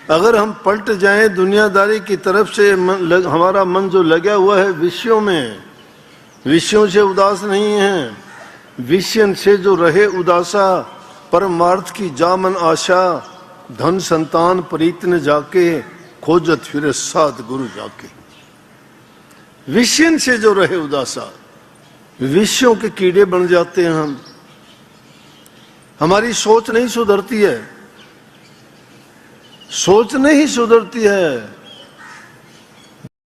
अगर हम पलट जाएं दुनियादारी की तरफ से, हमारा मन जो लगा हुआ है विषयों में, विषयों से उदास नहीं है, विषय से जो रहे उदासा, परमार्थ की जामन आशा, धन संतान प्रीत न जाके, खोजत फिर साध गुरु जाके। विषय से जो रहे उदासा, विषयों के कीड़े बन जाते हैं हम, हमारी सोच नहीं सुधरती है, सोच नहीं सुधरती है।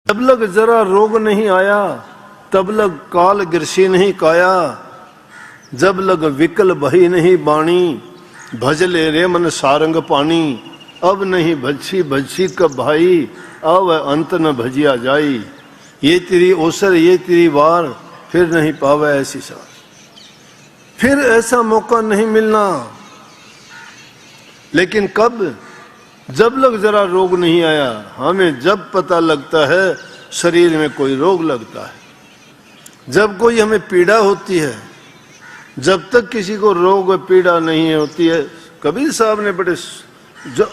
जब लग जरा रोग नहीं आया, तब लग काल गिरसी नहीं काया, जब लग विकल भई नहीं बाणी, भजले रे मन सारंग पानी, अब नहीं भजसी भजसी कब भाई, अब अंत न भजिया जाई, ये तेरी ओसर ये तेरी वार, फिर नहीं पावे ऐसी सार। फिर ऐसा मौका नहीं मिलना। लेकिन कब? जब लग जरा रोग नहीं आया। हमें जब पता लगता है शरीर में कोई रोग लगता है, जब कोई हमें पीड़ा होती है, जब तक किसी को रोग पीड़ा नहीं होती है, कबीर साहब ने बड़े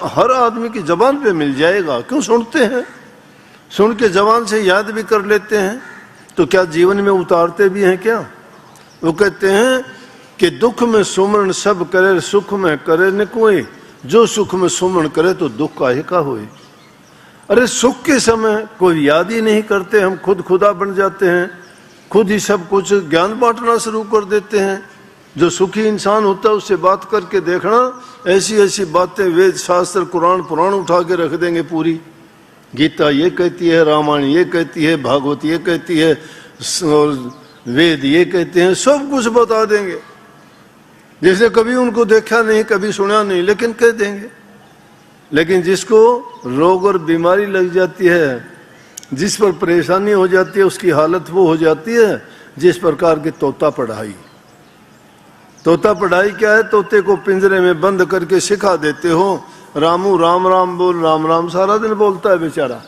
हर आदमी की जबान पे मिल जाएगा। क्यों सुनते हैं, सुन के जबान से याद भी कर लेते हैं, तो क्या जीवन में उतारते भी हैं क्या? वो कहते हैं कि दुख में सुमरण सब करे, सुख में करे न कोई, जो सुख में सुमरण करे तो दुख काहे का होए। अरे सुख के समय कोई याद ही नहीं करते, हम खुद खुदा बन जाते हैं, खुद ही सब कुछ ज्ञान बांटना शुरू कर देते हैं। जो सुखी इंसान होता है उससे बात करके देखना, ऐसी ऐसी बातें वेद शास्त्र कुरान पुराण उठा के रख देंगे पूरी। गीता ये कहती है, रामायण ये कहती है, भागवत ये कहती है, वेद ये कहते हैं, सब कुछ बता देंगे, जैसे कभी उनको देखा नहीं, कभी सुना नहीं, लेकिन कह देंगे। लेकिन जिसको रोग और बीमारी लग जाती है, जिस पर परेशानी हो जाती है, उसकी हालत वो हो जाती है जिस प्रकार की तोता पढ़ाई। तोता पढ़ाई क्या है? तोते को पिंजरे में बंद करके सिखा देते हो, रामू राम राम बोल, राम राम सारा दिन बोलता है बेचारा,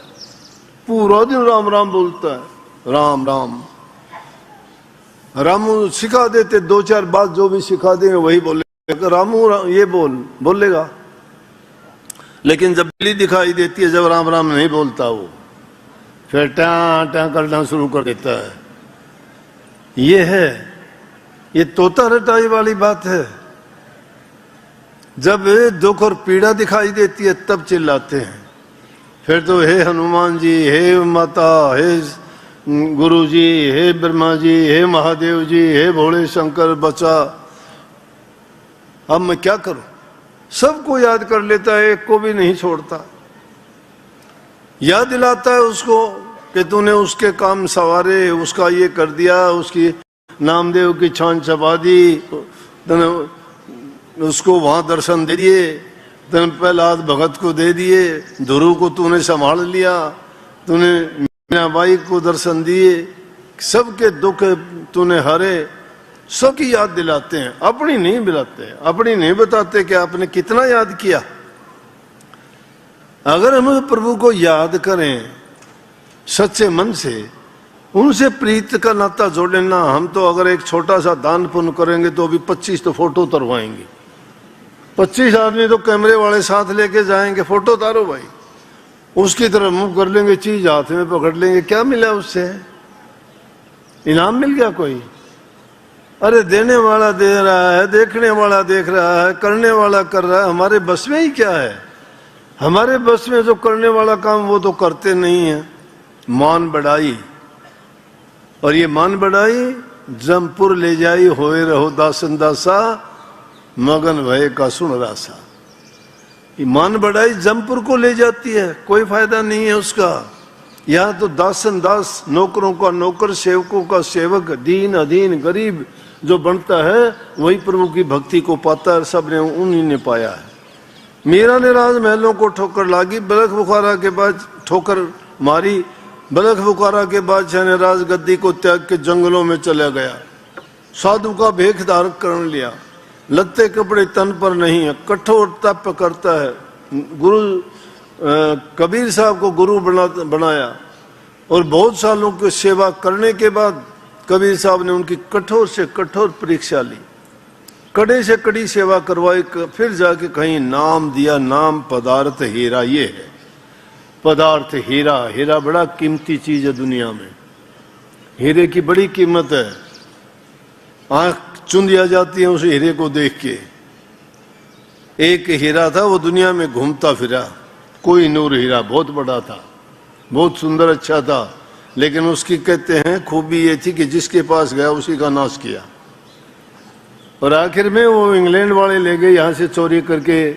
पूरा दिन राम राम बोलता है, राम राम। रामू सिखा देते, दो चार बात जो भी सिखा देंगे वही बोलेगा, रामू ये बोलेगा। लेकिन जब बिल्ली दिखाई देती है, जब राम राम नहीं बोलता वो, फिर टां टां करना शुरू कर देता है। ये है, ये तोता रटाई वाली बात है। जब दुख और पीड़ा दिखाई देती है तब चिल्लाते हैं, फिर तो हे हनुमान जी, हे माता, हे गुरु जी, हे ब्रह्मा जी, हे महादेव जी, हे भोले शंकर बचा। अब मैं क्या करूं? सबको याद कर लेता है, एक को भी नहीं छोड़ता। याद दिलाता है उसको कि तूने उसके काम सवारे, उसका ये कर दिया, उसकी नामदेव की छान छपा दी, तूने उसको वहां दर्शन दे दिए, तूने प्रहलाद भगत को दे दिए, ध्रुव को तूने संभाल लिया, तूने मीनाबाई को दर्शन दिए, सबके दुख तूने हरे। सबकी याद दिलाते हैं, अपनी नहीं दिलाते, अपनी नहीं बताते कि आपने कितना याद किया। अगर हम प्रभु को याद करें सच्चे मन से, उनसे प्रीत का नाता जोड़ लेना। हम तो अगर एक छोटा सा दान पुण्य करेंगे तो अभी 25 तो फोटो उतरवाएंगे, 25 आदमी तो कैमरे वाले साथ लेके जाएंगे, फोटो उतारो भाई, उसकी तरफ मुंह कर लेंगे, चीज हाथ में पकड़ लेंगे, क्या मिला उससे? इनाम मिल गया कोई? अरे देने वाला दे रहा है, देखने वाला देख रहा है, करने वाला कर रहा है, हमारे बस में ही क्या है? हमारे बस में जो करने वाला काम वो तो करते नहीं है। मान बढ़ाई, और ये मान बढ़ाई जमपुर ले जाई, होए रहो दासन दासा, मगन भय का सुन रासा। ये मान बढ़ाई जमपुर को ले जाती है, कोई फायदा नहीं है उसका। यहाँ तो दासन दास, नौकरों का नौकर, सेवकों का सेवक, दीन अधीन गरीब जो बनता है वही प्रभु की भक्ति को पाता है। सब ने उन्हीं ने पाया है। मीरा ने राजमहलों को ठोकर लागी, बलख बुखारा के बाद ठोकर मारी, बलख बुखारा के बादशाह ने राजगद्दी को त्याग के जंगलों में चला गया, साधु का भेख धारण कर लिया, लत्ते कपड़े तन पर नहीं है, कठोर तप करता है। गुरु कबीर साहब को गुरु बनाया, और बहुत सालों की सेवा करने के बाद कबीर साहब ने उनकी कठोर से कठोर परीक्षा ली। कड़े से कड़ी सेवा करवाई, फिर जाके कहीं नाम दिया, नाम पदार्थ हीरा। ये है पदार्थ हीरा। हीरा बड़ा कीमती चीज है दुनिया में, हीरे की बड़ी कीमत है। आंख चुंदिया जाती है उस हीरे को देख के। एक हीरा था, वो दुनिया में घूमता फिरा, कोई नूर हीरा, बहुत बड़ा था, बहुत सुंदर, अच्छा था, लेकिन उसकी कहते हैं खूबी ये थी कि जिसके पास गया उसी का नाश किया। और आखिर में वो इंग्लैंड वाले ले गए यहाँ से चोरी करके,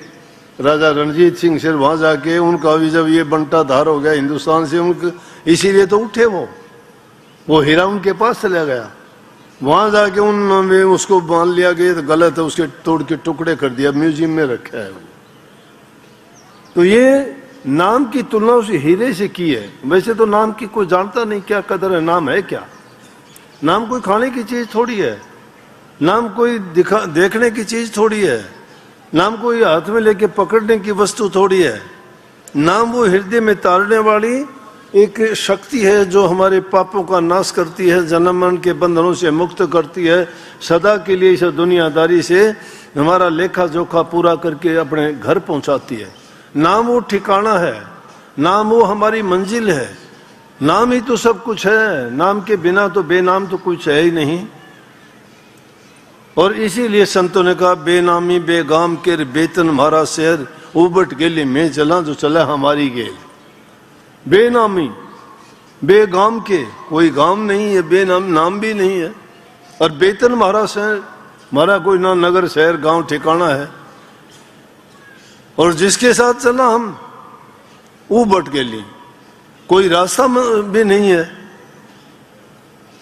राजा रणजीत सिंह से। वहां जाके उनका भी जब ये बंटा धार हो गया हिंदुस्तान से, उनके इसीलिए तो उठे वो हीरा उनके पास चला गया। वहां जाके उन्होंने उसको बांध लिया गया, तो गलत है, उसके तोड़ के टुकड़े कर दिया, म्यूजियम में रखा है। तो ये नाम की तुलना उस हीरे से की है। वैसे तो नाम की कोई जानता नहीं क्या कदर है, नाम है क्या। नाम कोई खाने की चीज थोड़ी है, नाम कोई देखने की चीज थोड़ी है, नाम कोई हाथ में लेके पकड़ने की वस्तु थोड़ी है। नाम वो हृदय में तारने वाली एक शक्ति है जो हमारे पापों का नाश करती है, जन्म मरण के बंधनों से मुक्त करती है, सदा के लिए इस दुनियादारी से हमारा लेखा जोखा पूरा करके अपने घर पहुंचाती है। नाम वो ठिकाना है, नाम वो हमारी मंजिल है। नाम ही तो सब कुछ है, नाम के बिना तो बेनाम तो कुछ है ही नहीं। और इसीलिए संतों ने कहा, बेनामी बेगाम के बेतन हमारा शहर, उबट गेली में चला जो चला हमारी गेल। बेनामी बेगाम के, कोई गाम नहीं है, बेनाम नाम भी नहीं है, और बेतन हमारा शहर, हमारा कोई ना नगर शहर गांव ठिकाना है। और जिसके साथ चला हम उबट गेली, कोई रास्ता भी नहीं है।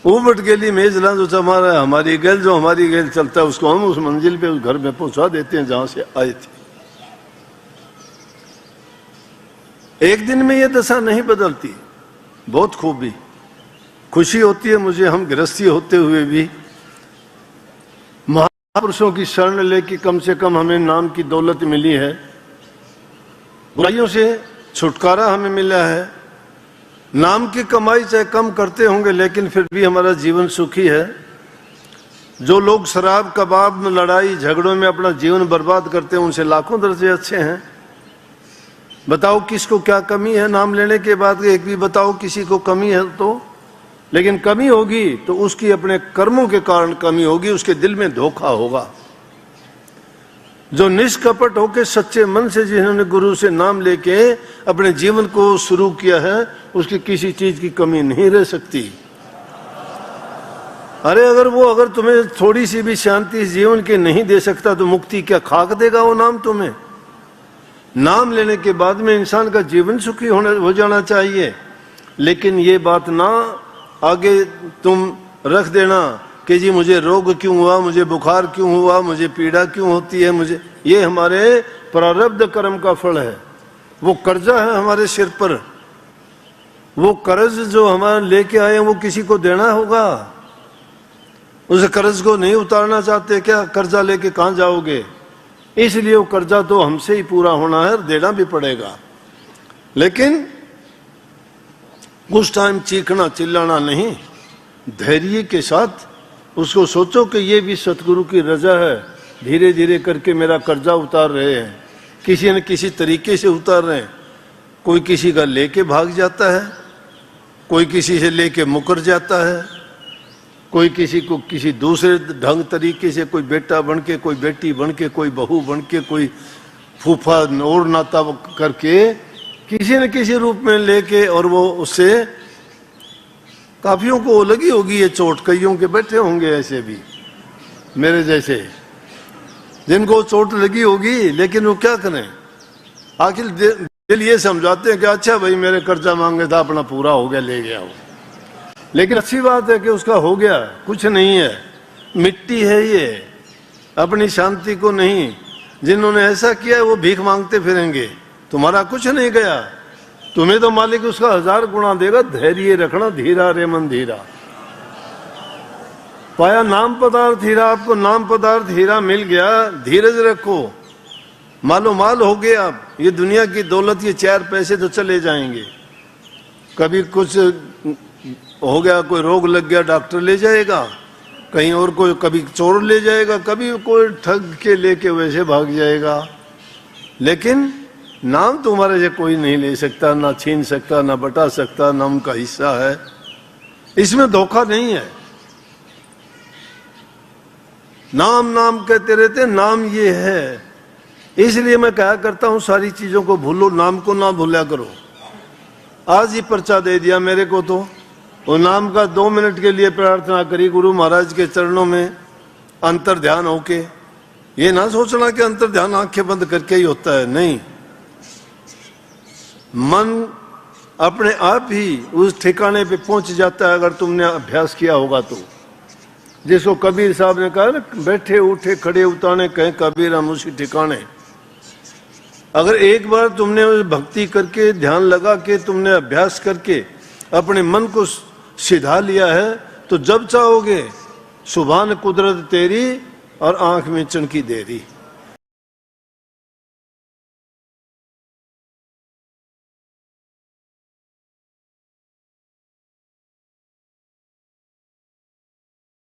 उबट गेली में चला जो हमारा हमारी गेल, जो हमारी गेल चलता है उसको हम उस मंजिल पे, उस घर में पहुंचा देते हैं जहां से आए थे। एक दिन में ये दशा नहीं बदलती, बहुत खूबी खुशी होती है मुझे, हम गृहस्थी होते हुए भी महापुरुषों की शरण लेके कम से कम हमें नाम की दौलत मिली है, बुराइयों से छुटकारा हमें मिला है। नाम की कमाई चाहे कम करते होंगे लेकिन फिर भी हमारा जीवन सुखी है। जो लोग शराब कबाब में लड़ाई झगड़ों में अपना जीवन बर्बाद करते हैं उनसे लाखों दर्जे अच्छे हैं। बताओ किसको क्या कमी है, नाम लेने के बाद एक भी बताओ किसी को कमी है तो। लेकिन कमी होगी तो उसकी अपने कर्मों के कारण कमी होगी, उसके दिल में धोखा होगा। जो निष्कपट होकर सच्चे मन से जिन्होंने गुरु से नाम लेके अपने जीवन को शुरू किया है, उसकी किसी चीज की कमी नहीं रह सकती। अरे अगर तुम्हें थोड़ी सी भी शांति जीवन के नहीं दे सकता तो मुक्ति क्या खाक देगा वो नाम तुम्हें। नाम लेने के बाद में इंसान का जीवन सुखी हो जाना चाहिए। लेकिन ये बात ना आगे तुम रख देना कि जी मुझे रोग क्यों हुआ, मुझे बुखार क्यों हुआ, मुझे पीड़ा क्यों होती है, मुझे ये हमारे प्रारब्ध कर्म का फल है। वो कर्जा है हमारे सिर पर, वो कर्ज जो हमारे लेके आए वो किसी को देना होगा। उस कर्ज को नहीं उतारना चाहते क्या, कर्जा लेके कहां जाओगे। इसलिए वो कर्जा तो हमसे ही पूरा होना है और देना भी पड़ेगा। लेकिन कुछ टाइम चीखना चिल्लाना नहीं, धैर्य के साथ उसको सोचो कि ये भी सतगुरु की रजा है, धीरे धीरे करके मेरा कर्जा उतार रहे हैं, किसी न किसी तरीके से उतार रहे हैं। कोई किसी का लेके भाग जाता है, कोई किसी से लेके मुकर जाता है, कोई किसी को किसी दूसरे ढंग तरीके से, कोई बेटा बन के, कोई बेटी बन के, कोई बहू बन के, कोई फूफा और नाता करके किसी न किसी रूप में लेके, और वो उससे काफियों को लगी होगी ये चोट, कईयों के बैठे होंगे ऐसे भी मेरे जैसे जिनको चोट लगी होगी। लेकिन वो क्या करें, आखिर दिल ये समझाते हैं कि अच्छा भाई मेरे कर्जा मांगे था, अपना पूरा हो गया, ले गया वो। लेकिन अच्छी बात है कि उसका हो गया, कुछ नहीं है, मिट्टी है ये, अपनी शांति को नहीं। जिन्होंने ऐसा किया है वो भीख मांगते फिरेंगे, तुम्हारा कुछ नहीं गया, तुम्हें तो मालिक उसका 1000 गुना देगा। धैर्य रखना, धीरा रे मन धीरा। पाया नाम पदार्थ हीरा, आपको नाम पदार्थ हीरा मिल गया, धीरज रखो, मालो माल हो गया। ये दुनिया की दौलत, ये 4 पैसे तो चले जाएंगे। कभी कुछ हो गया, कोई रोग लग गया, डॉक्टर ले जाएगा, कहीं और कोई कभी चोर ले जाएगा, कभी कोई ठग के लेके वैसे भाग जाएगा, लेकिन नाम तुम्हारे से कोई नहीं ले सकता, ना छीन सकता, ना बटा सकता, नाम का हिस्सा है, इसमें धोखा नहीं है। नाम नाम कहते रहते, नाम ये है। इसलिए मैं कहा करता हूं सारी चीजों को भूलो, नाम को ना भूला करो। आज ही पर्चा दे दिया मेरे को, तो वो नाम का 2 मिनट के लिए प्रार्थना करी गुरु महाराज के चरणों में अंतर ध्यान होके। ये ना सोचना कि अंतर ध्यान आंखें बंद करके ही होता है, नहीं। मन अपने आप ही उस ठिकाने पे पहुंच जाता है अगर तुमने अभ्यास किया होगा तो। जिसको कबीर साहब ने कहा ना, बैठे उठे खड़े उताने कहें कबीर हम उसी ठिकाने। अगर एक बार तुमने भक्ति करके ध्यान लगा के तुमने अभ्यास करके अपने मन को सिधा लिया है, तो जब चाहोगे सुभान कुदरत तेरी और आंख में चनकी देरी।